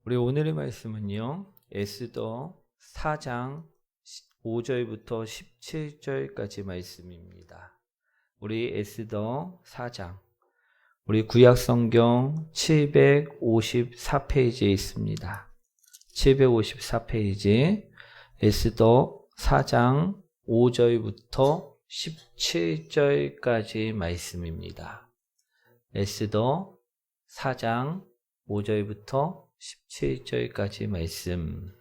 우리 오늘의 말씀은요, 에스더 4장 5절부터 17절까지 말씀입니다. 우리 에스더 4장, 우리 구약성경 754페이지에 있습니다. 754페이지, 에스더 4장 5절부터 17절까지 말씀입니다. 에스더 4장 5절부터 17절까지 말씀.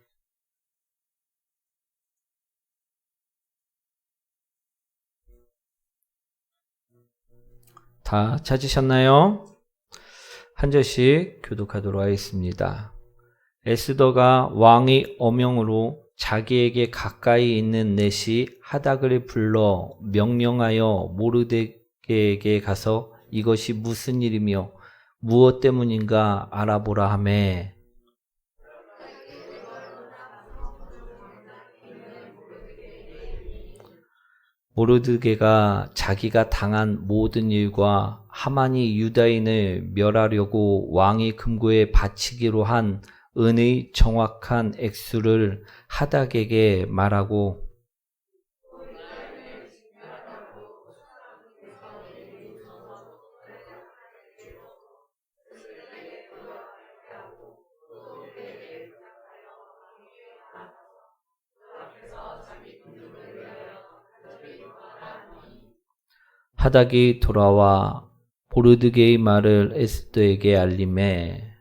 다 찾으셨나요? 한 절씩 교독하도록 하겠습니다. 에스더가 왕의 어명으로 자기에게 가까이 있는 넷이 하닥을 불러 명령하여 모르드게에게 가서 이것이 무슨 일이며 무엇 때문인가 알아보라 하매, 모르드게가 자기가 당한 모든 일과 하만이 유다인을 멸하려고 왕의 금고에 바치기로 한 은의 정확한 액수를 하닥에게 말하고, 하닥이 돌아와 모르드게의 말을 에스더에게 알림해,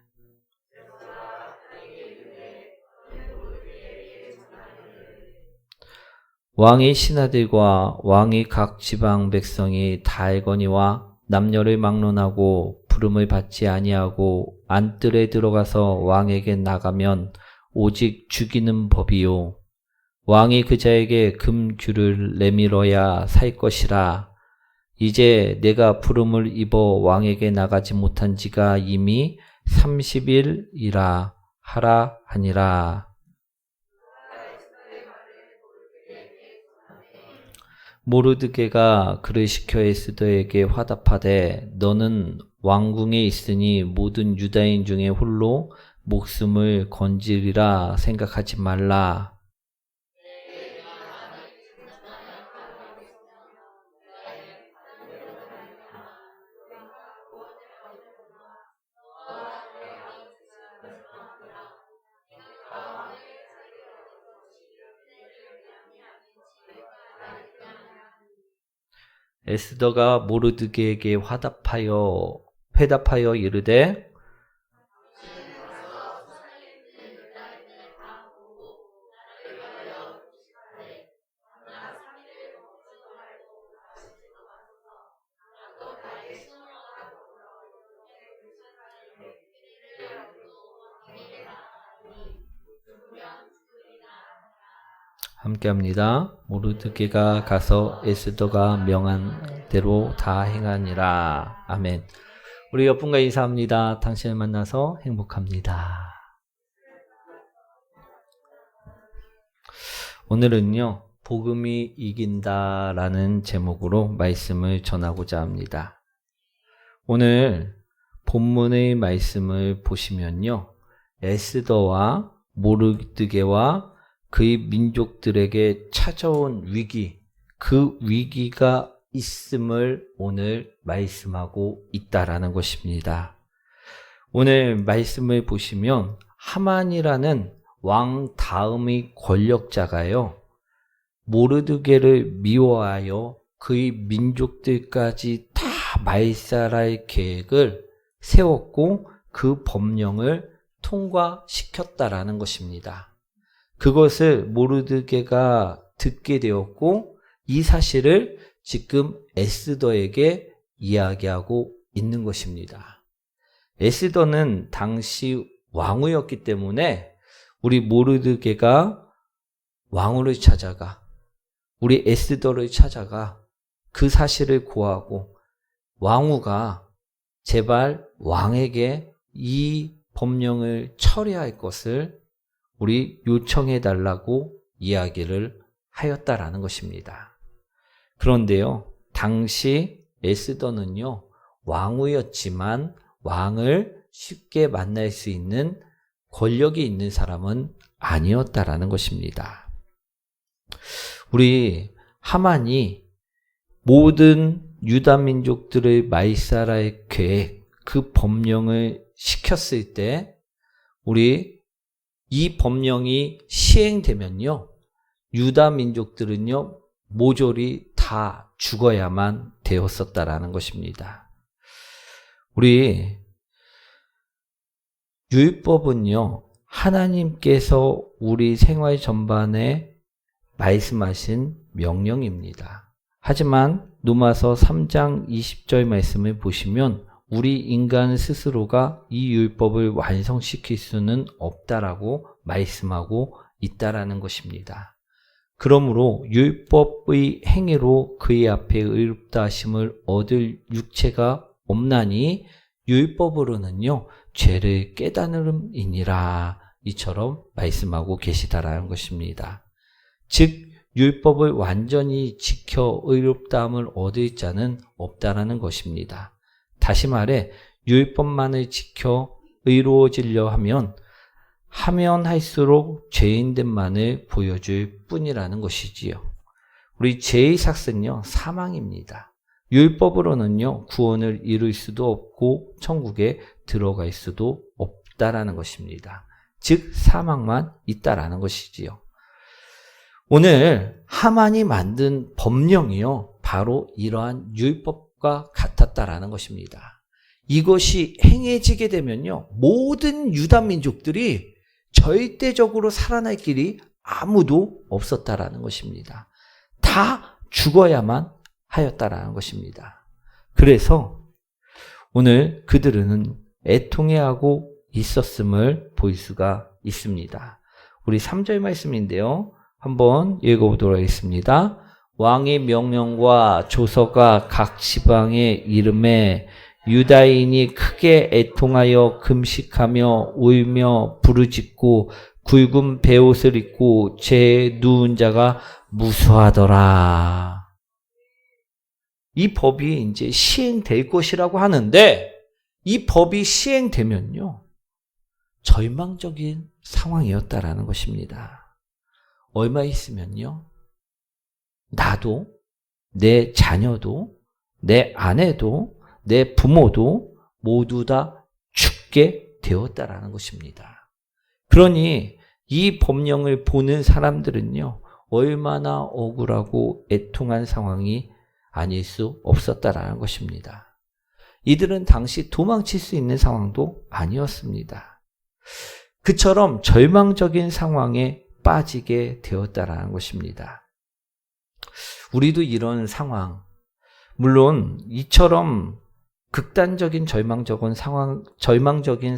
왕의 신하들과 왕의 각 지방 백성이 다 알거니와 남녀를 막론하고 부름을 받지 아니하고 안뜰에 들어가서 왕에게 나가면 오직 죽이는 법이요, 왕이 그자에게 금규를 내밀어야 살 것이라. 이제 내가 부름을 입어 왕에게 나가지 못한 지가 이미 30일이라 하라 하니라. 모르드게가 그를 시켜 에스더에게 화답하되, 너는 왕궁에 있으니 모든 유다인 중에 홀로 목숨을 건지리라 생각하지 말라. 에스더가 모르드게에게 회답하여 이르되, 함께합니다. 모르드게가 가서 에스더가 명한 대로 다 행하니라. 아멘. 우리 옆분과 인사합니다. 당신을 만나서 행복합니다. 오늘은요, 복음이 이긴다라는 제목으로 말씀을 전하고자 합니다. 오늘 본문의 말씀을 보시면요, 에스더와 모르드게와 그의 민족들에게 찾아온 위기, 그 위기가 있음을 오늘 말씀하고 있다라는 것입니다. 오늘 말씀을 보시면 하만이라는 왕 다음의 권력자가요, 모르드게를 미워하여 그의 민족들까지 다 말살할 계획을 세웠고 그 법령을 통과시켰다라는 것입니다. 그것을 모르드게가 듣게 되었고 이 사실을 지금 에스더에게 이야기하고 있는 것입니다. 에스더는 당시 왕후였기 때문에 우리 모르드게가 왕후를 찾아가, 우리 에스더를 찾아가 그 사실을 고하고 왕후가 제발 왕에게 이 법령을 처리할 것을 우리 요청해달라고 이야기를 하였다라는 것입니다. 그런데요, 당시 에스더는요, 왕후였지만 왕을 쉽게 만날 수 있는 권력이 있는 사람은 아니었다라는 것입니다. 우리 하만이 모든 유다 민족들의 말사라의 계획, 그 법령을 시켰을 때 우리 이 법령이 시행되면요, 유다 민족들은요 모조리 다 죽어야만 되었었다라는 것입니다. 우리 율법은요 하나님께서 우리 생활 전반에 말씀하신 명령입니다. 하지만 로마서 3장 20절 말씀을 보시면 우리 인간 스스로가 이 율법을 완성시킬 수는 없다라고 말씀하고 있다라는 것입니다. 그러므로 율법의 행위로 그의 앞에 의롭다 하심을 얻을 육체가 없나니 율법으로는요 죄를 깨달음이니라, 이처럼 말씀하고 계시다라는 것입니다. 즉 율법을 완전히 지켜 의롭다함을 얻을 자는 없다라는 것입니다. 다시 말해 율법만을 지켜 의로워지려 하면 할수록 죄인됨만을 보여줄 뿐이라는 것이지요. 우리 죄의 삭은요 사망입니다. 율법으로는요 구원을 이룰 수도 없고 천국에 들어갈 수도 없다라는 것입니다. 즉 사망만 있다라는 것이지요. 오늘 하만이 만든 법령이요 바로 이러한 율법과 같았다라는 것입니다. 이것이 행해지게 되면요 모든 유다 민족들이 절대적으로 살아날 길이 아무도 없었다라는 것입니다. 다 죽어야만 하였다라는 것입니다. 그래서 오늘 그들은 애통해하고 있었음을 볼 수가 있습니다. 우리 3절 말씀인데요. 한번 읽어보도록 하겠습니다. 왕의 명령과 조서가 각 지방의 이름에 유다인이 크게 애통하여 금식하며 울며 부르짖고 굵은 베옷을 입고 죄에 누운 자가 무수하더라. 이 법이 이제 시행될 것이라고 하는데 이 법이 시행되면요 절망적인 상황이었다라는 것입니다. 얼마 있으면요 나도 내 자녀도 내 아내도 내 부모도 모두 다 죽게 되었다라는 것입니다. 그러니 이 법령을 보는 사람들은요 얼마나 억울하고 애통한 상황이 아닐 수 없었다라는 것입니다. 이들은 당시 도망칠 수 있는 상황도 아니었습니다. 그처럼 절망적인 상황에 빠지게 되었다라는 것입니다. 우리도 이런 상황, 물론 이처럼 극단적인 절망적인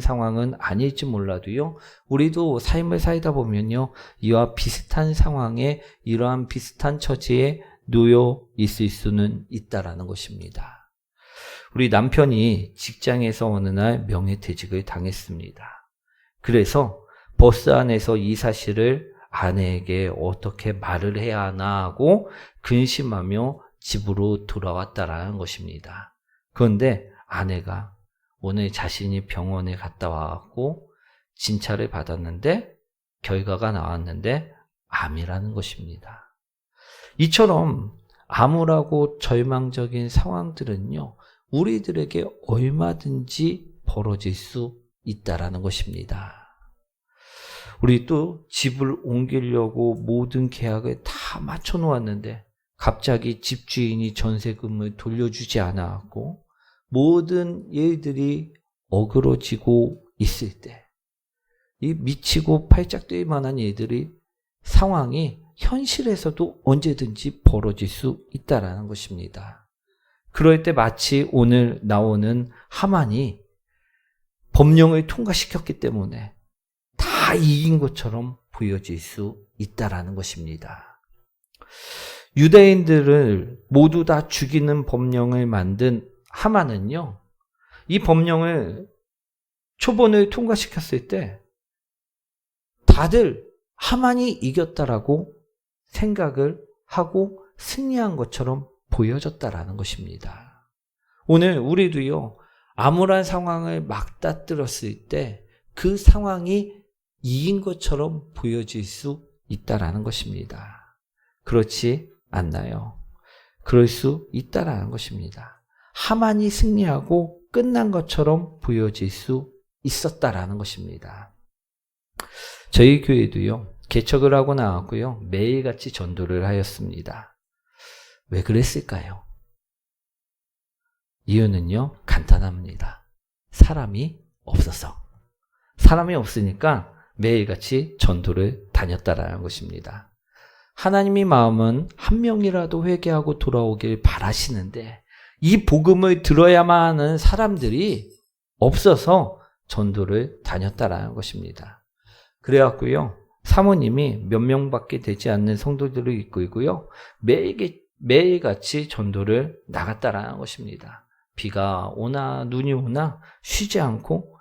상황은 아닐지 몰라도요, 우리도 삶을 살다 보면요, 이와 비슷한 상황에 이러한 비슷한 처지에 놓여 있을 수는 있다라는 것입니다. 우리 남편이 직장에서 어느 날 명예퇴직을 당했습니다. 그래서 버스 안에서 이 사실을 아내에게 어떻게 말을 해야 하나 하고 근심하며 집으로 돌아왔다라는 것입니다. 그런데 아내가 오늘 자신이 병원에 갔다 와갖고 진찰을 받았는데 결과가 나왔는데 암이라는 것입니다. 이처럼 암울하고 절망적인 상황들은요, 우리들에게 얼마든지 벌어질 수 있다라는 것입니다. 우리 또 집을 옮기려고 모든 계약을 다 맞춰 놓았는데 갑자기 집주인이 전세금을 돌려주지 않았고 모든 일들이 어그러지고 있을 때 이 미치고 팔짝 뛸 만한 일들이 상황이 현실에서도 언제든지 벌어질 수 있다라는 것입니다. 그럴 때 마치 오늘 나오는 하만이 법령을 통과시켰기 때문에 다 이긴 것처럼 보여질 수 있다라는 것입니다. 유대인들을 모두 다 죽이는 법령을 만든 하만은요, 이 법령을 초본을 통과시켰을 때 다들 하만이 이겼다라고 생각을 하고 승리한 것처럼 보여졌다라는 것입니다. 오늘 우리도요, 암울한 상황을 맞닥뜨렸을 때 그 상황이 이긴 것처럼 보여질 수 있다라는 것입니다. 그렇지 않나요? 그럴 수 있다라는 것입니다. 하만이 승리하고 끝난 것처럼 보여질 수 있었다라는 것입니다. 저희 교회도요, 개척을 하고 나왔고요, 매일같이 전도를 하였습니다. 왜 그랬을까요? 이유는요, 간단합니다. 사람이 없어서. 사람이 없으니까 매일같이 전도를 다녔다라는 것입니다. 하나님의 마음은 한 명이라도 회개하고 돌아오길 바라시는데 이 복음을 들어야만 하는 사람들이 없어서 전도를 다녔다라는 것입니다. 그래갖고요, 사모님이 몇 명밖에 되지 않는 성도들을 이끌고요, 매일같이 전도를 나갔다라는 것입니다. 비가 오나 눈이 오나 쉬지 않고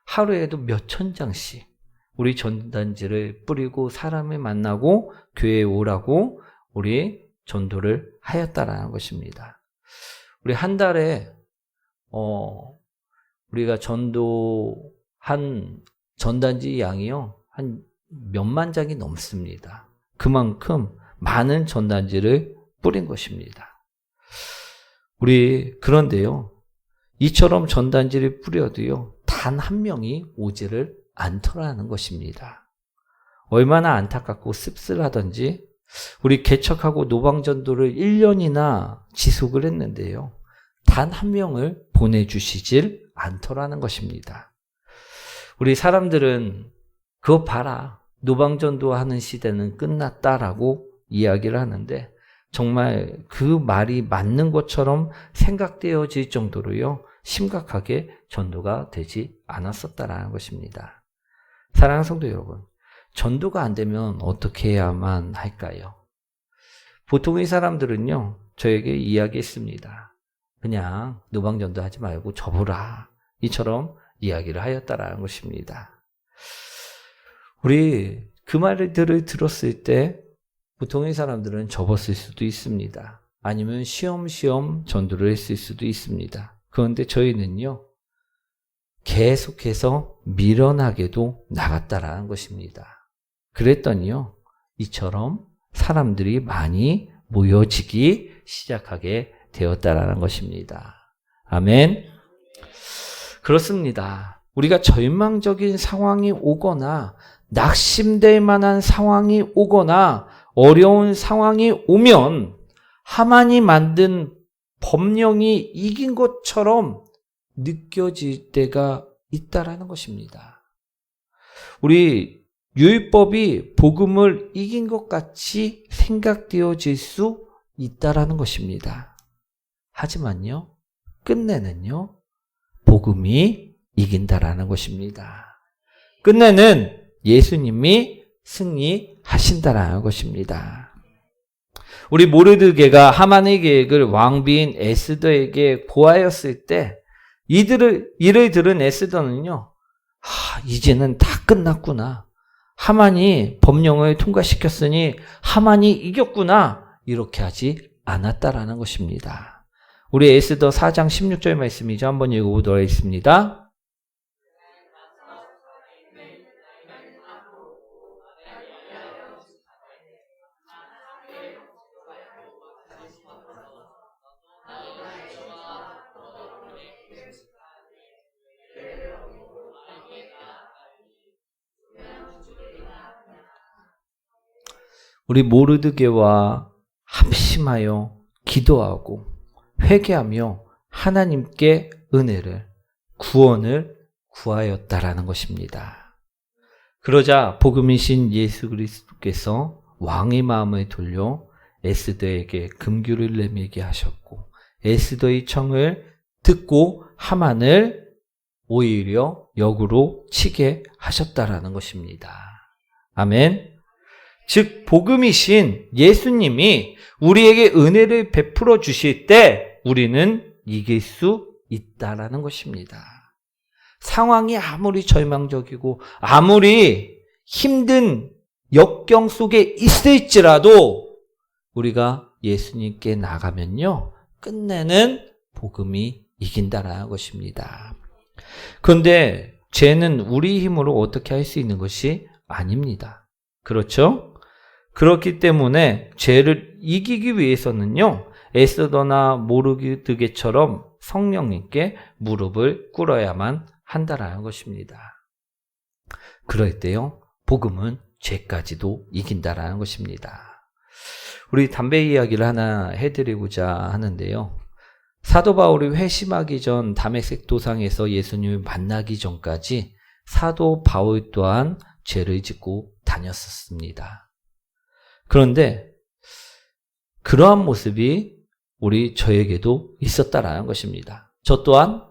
하루에도 몇천 장씩 우리 전단지를 뿌리고 사람을 만나고 교회에 오라고 우리 전도를 하였다라는 것입니다. 우리 한 달에 우리가 전도한 전단지 양이요, 한 몇만 장이 넘습니다. 그만큼 많은 전단지를 뿌린 것입니다. 그런데요, 이처럼 전단지를 뿌려도요, 단 한 명이 오지를 않더라는 것입니다. 얼마나 안타깝고 씁쓸하던지 우리 개척하고 노방전도를 1년이나 지속을 했는데요, 단 한 명을 보내주시질 않더라는 것입니다. 우리 사람들은 그거 봐라, 노방전도 하는 시대는 끝났다라고 이야기를 하는데 정말 그 말이 맞는 것처럼 생각되어질 정도로요, 심각하게 전도가 되지 않았었다라는 것입니다. 사랑하는 성도 여러분, 전도가 안 되면 어떻게 해야만 할까요? 보통의 사람들은요, 저에게 이야기했습니다. 그냥 노방전도 하지 말고 접으라, 이처럼 이야기를 하였다라는 것입니다. 우리 그 말들을 들었을 때 보통의 사람들은 접었을 수도 있습니다. 아니면 쉬엄쉬엄 전도를 했을 수도 있습니다. 그런데 저희는요, 계속해서 미련하게도 나갔다라는 것입니다. 그랬더니요, 이처럼 사람들이 많이 모여지기 시작하게 되었다라는 것입니다. 아멘. 그렇습니다. 우리가 절망적인 상황이 오거나 낙심될 만한 상황이 오거나 어려운 상황이 오면 하만이 만든 법령이 이긴 것처럼 느껴질 때가 있다라는 것입니다. 우리 율법이 복음을 이긴 것 같이 생각되어질 수 있다라는 것입니다. 하지만요, 끝내는요, 복음이 이긴다라는 것입니다. 끝내는 예수님이 승리하신다라는 것입니다. 우리 모르드게가 하만의 계획을 왕비인 에스더에게 보아였을 때 이를 들은 에스더는요, 이제는 다 끝났구나, 하만이 법령을 통과시켰으니 하만이 이겼구나, 이렇게 하지 않았다라는 것입니다. 우리 에스더 4장 16절 말씀이죠. 한번 읽어보도록 하겠습니다. 우리 모르드게와 합심하여 기도하고 회개하며 하나님께 은혜를, 구원을 구하였다라는 것입니다. 그러자 복음이신 예수 그리스도께서 왕의 마음을 돌려 에스더에게 금규를 내밀게 하셨고 에스더의 청을 듣고 하만을 오히려 역으로 치게 하셨다라는 것입니다. 아멘. 즉 복음이신 예수님이 우리에게 은혜를 베풀어 주실 때 우리는 이길 수 있다라는 것입니다. 상황이 아무리 절망적이고 아무리 힘든 역경 속에 있을지라도 우리가 예수님께 나가면요, 끝내는 복음이 이긴다라는 것입니다. 그런데 죄는 우리 힘으로 어떻게 할 수 있는 것이 아닙니다. 그렇죠? 그렇기 때문에 죄를 이기기 위해서는요, 에스더나 모르드게처럼 성령님께 무릎을 꿇어야만 한다라는 것입니다. 그럴 때요, 복음은 죄까지도 이긴다라는 것입니다. 우리 담배 이야기를 하나 해드리고자 하는데요. 사도 바울이 회심하기 전 다메섹 도상에서 예수님을 만나기 전까지 사도 바울 또한 죄를 짓고 다녔었습니다. 그런데 그러한 모습이 저에게도 있었다라는 것입니다. 저 또한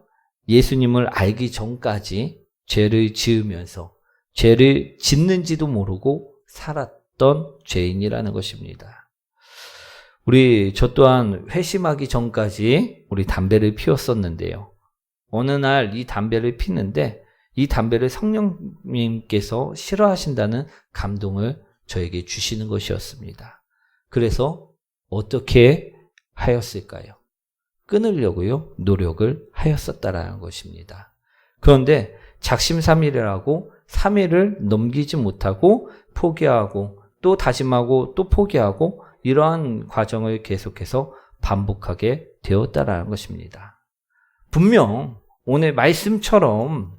예수님을 알기 전까지 죄를 지으면서 죄를 짓는지도 모르고 살았던 죄인이라는 것입니다. 저 또한 회심하기 전까지 담배를 피웠었는데요. 어느 날 이 담배를 피는데 이 담배를 성령님께서 싫어하신다는 감동을 저에게 주시는 것이었습니다. 그래서 어떻게 하였을까요? 끊으려고요, 노력을 하였었다라는 것입니다. 그런데 작심삼일이라고 3일을 넘기지 못하고 포기하고 또 다짐하고 또 포기하고 이러한 과정을 계속해서 반복하게 되었다라는 것입니다. 분명 오늘 말씀처럼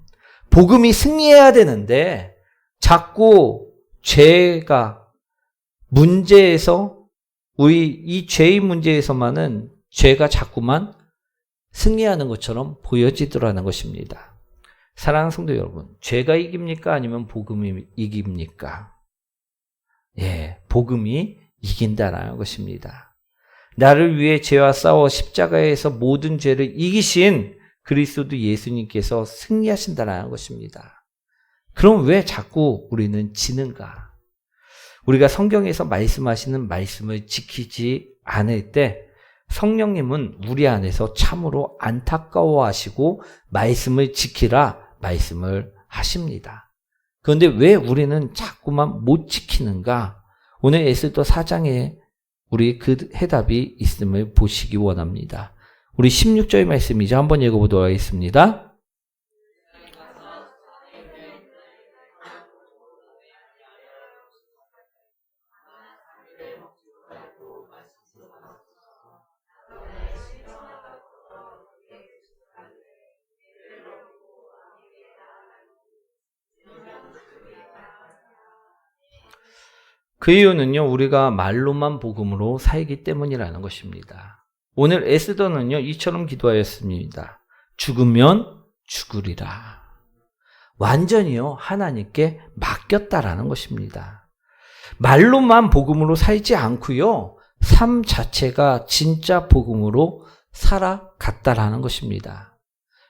복음이 승리해야 되는데 자꾸 죄가 문제에서 이 죄의 문제에서만은 죄가 자꾸만 승리하는 것처럼 보여지더라는 것입니다. 사랑하는 성도 여러분, 죄가 이깁니까? 아니면 복음이 이깁니까? 예, 복음이 이긴다라는 것입니다. 나를 위해 죄와 싸워 십자가에서 모든 죄를 이기신 그리스도 예수님께서 승리하신다라는 것입니다. 그럼 왜 자꾸 우리는 지는가? 우리가 성경에서 말씀하시는 말씀을 지키지 않을 때 성령님은 우리 안에서 참으로 안타까워하시고 말씀을 지키라 말씀을 하십니다. 그런데 왜 우리는 자꾸만 못 지키는가? 오늘 에스더 4장에 우리 그 해답이 있음을 보시기 원합니다. 우리 16절 말씀이죠. 한번 읽어보도록 하겠습니다. 그 이유는요, 우리가 말로만 복음으로 살기 때문이라는 것입니다. 오늘 에스더는요, 이처럼 기도하였습니다. 죽으면 죽으리라. 완전히요, 하나님께 맡겼다라는 것입니다. 말로만 복음으로 살지 않고요, 삶 자체가 진짜 복음으로 살아갔다라는 것입니다.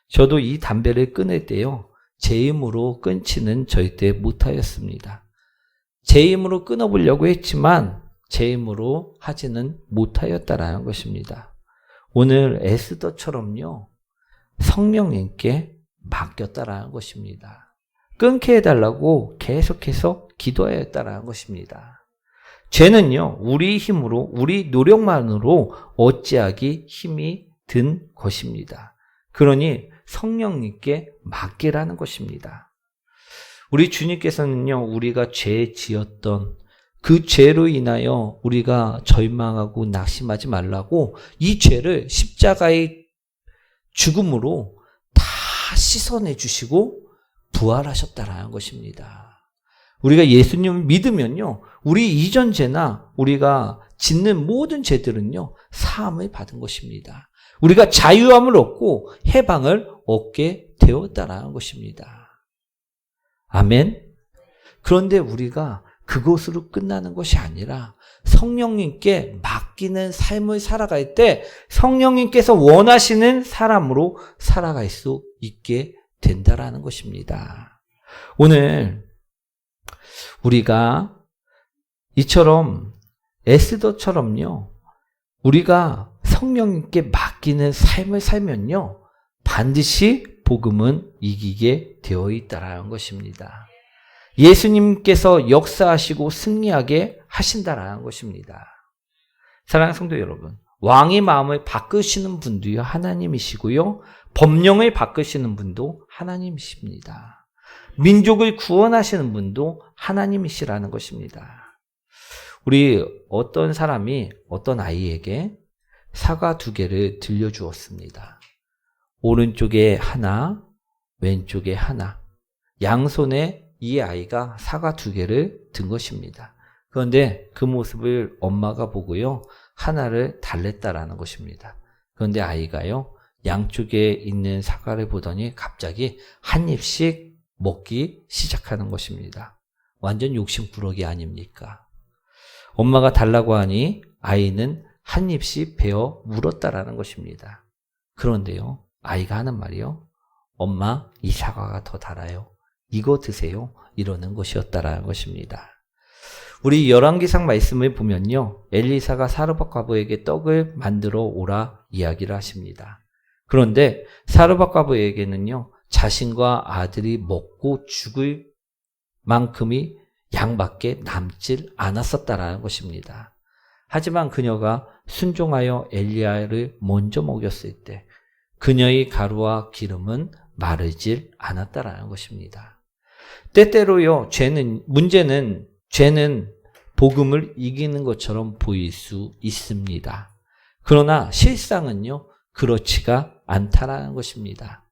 저도 이 담배를 끊을 때요, 제 힘으로 끊지는 절대 못하였습니다. 제 힘으로 끊어보려고 했지만 제 힘으로 하지는 못하였다라는 것입니다. 오늘 에스더처럼요, 성령님께 맡겼다라는 것입니다. 끊게 해달라고 계속해서 기도하였다라는 것입니다. 죄는요, 우리 힘으로, 우리 노력만으로 어찌하기 힘이 든 것입니다. 그러니 성령님께 맡기라는 것입니다. 우리 주님께서는요, 우리가 죄 지었던 그 죄로 인하여 우리가 절망하고 낙심하지 말라고 이 죄를 십자가의 죽음으로 다 씻어내 주시고 부활하셨다라는 것입니다. 우리가 예수님을 믿으면요, 우리 이전 죄나 우리가 짓는 모든 죄들은요, 사함을 받은 것입니다. 우리가 자유함을 얻고 해방을 얻게 되었다라는 것입니다. 아멘. 그런데 우리가 그것으로 끝나는 것이 아니라 성령님께 맡기는 삶을 살아갈 때 성령님께서 원하시는 사람으로 살아갈 수 있게 된다라는 것입니다. 오늘 우리가 이처럼 에스더처럼요, 우리가 성령님께 맡기는 삶을 살면요, 반드시 복음은 이기게 되어 있다라는 것입니다. 예수님께서 역사하시고 승리하게 하신다라는 것입니다. 사랑하는 성도 여러분, 왕의 마음을 바꾸시는 분도요, 하나님이시고요, 법령을 바꾸시는 분도 하나님이십니다. 민족을 구원하시는 분도 하나님이시라는 것입니다. 우리 어떤 사람이 어떤 아이에게 사과 2개를 들려주었습니다. 오른쪽에 하나, 왼쪽에 하나. 양손에 이 아이가 사과 2개를 든 것입니다. 그런데 그 모습을 엄마가 보고요, 하나를 달랬다라는 것입니다. 그런데 아이가요, 양쪽에 있는 사과를 보더니 갑자기 한 입씩 먹기 시작하는 것입니다. 완전 욕심꾸러기 아닙니까? 엄마가 달라고 하니 아이는 한 입씩 베어 물었다라는 것입니다. 그런데요, 아이가 하는 말이요, 엄마, 이 사과가 더 달아요. 이거 드세요. 이러는 것이었다라는 것입니다. 우리 열왕기상 말씀을 보면요, 엘리사가 사르밧 과부에게 떡을 만들어 오라 이야기를 하십니다. 그런데 사르밧 과부에게는요, 자신과 아들이 먹고 죽을 만큼이 양밖에 남질 않았었다라는 것입니다. 하지만 그녀가 순종하여 엘리야를 먼저 먹였을 때 그녀의 가루와 기름은 마르질 않았다라는 것입니다. 때때로요, 문제는 죄는 복음을 이기는 것처럼 보일 수 있습니다. 그러나 실상은요, 그렇지가 않다라는 것입니다.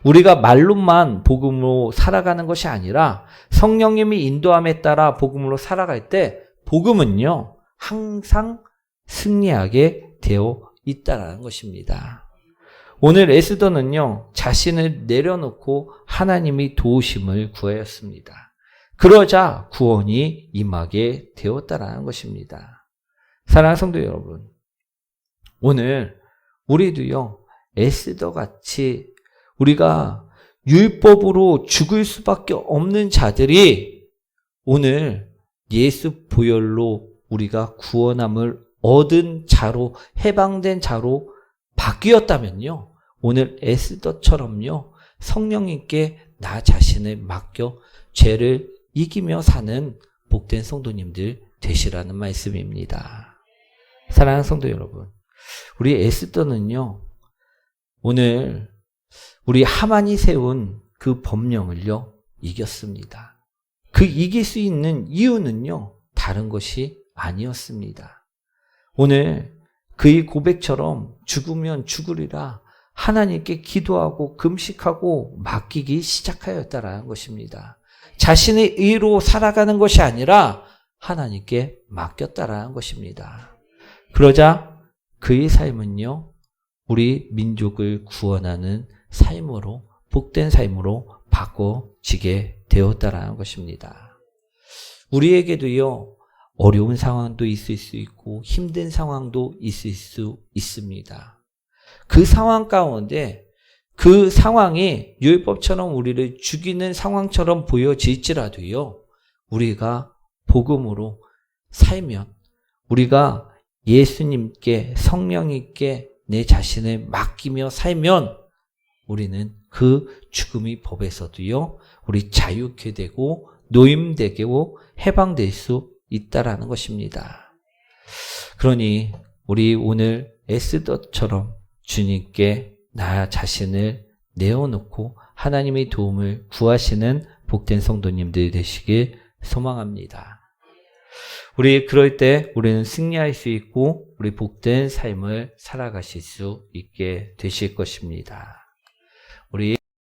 우리가 말로만 복음으로 살아가는 것이 아니라 성령님이 인도함에 따라 복음으로 살아갈 때 복음은요, 항상 승리하게 되어 있다라는 것입니다. 오늘 에스더는요, 자신을 내려놓고 하나님이 도우심을 구하였습니다. 그러자 구원이 임하게 되었다라는 것입니다. 사랑하는 성도 여러분, 오늘 우리도요, 에스더 같이 우리가 율법으로 죽을 수밖에 없는 자들이 오늘 예수 보혈로 우리가 구원함을 얻은 자로, 해방된 자로 바뀌었다면요, 오늘 에스더처럼요, 성령님께 나 자신을 맡겨 죄를 이기며 사는 복된 성도님들 되시라는 말씀입니다. 사랑하는 성도 여러분, 우리 에스더는요, 오늘 우리 하만이 세운 그 법령을요, 이겼습니다. 그 이길 수 있는 이유는요, 다른 것이 아니었습니다. 오늘 그의 고백처럼 죽으면 죽으리라 하나님께 기도하고 금식하고 맡기기 시작하였다라는 것입니다. 자신의 의로 살아가는 것이 아니라 하나님께 맡겼다라는 것입니다. 그러자 그의 삶은요, 우리 민족을 구원하는 삶으로, 복된 삶으로 바꿔지게 되었다라는 것입니다. 우리에게도요, 어려운 상황도 있을 수 있고 힘든 상황도 있을 수 있습니다. 그 상황 가운데 그 상황이 율법처럼 우리를 죽이는 상황처럼 보여질지라도요, 우리가 복음으로 살면, 우리가 예수님께, 성령님께 내 자신을 맡기며 살면 우리는 그 죽음의 법에서도요, 우리 자유케 되고 노임되고 해방될 수 있다라는 것입니다. 그러니 우리 오늘 에스더처럼 주님께 나 자신을 내어놓고 하나님의 도움을 구하시는 복된 성도님들이 되시길 소망합니다. 우리 그럴 때 우리는 승리할 수 있고 우리 복된 삶을 살아가실 수 있게 되실 것입니다. 우리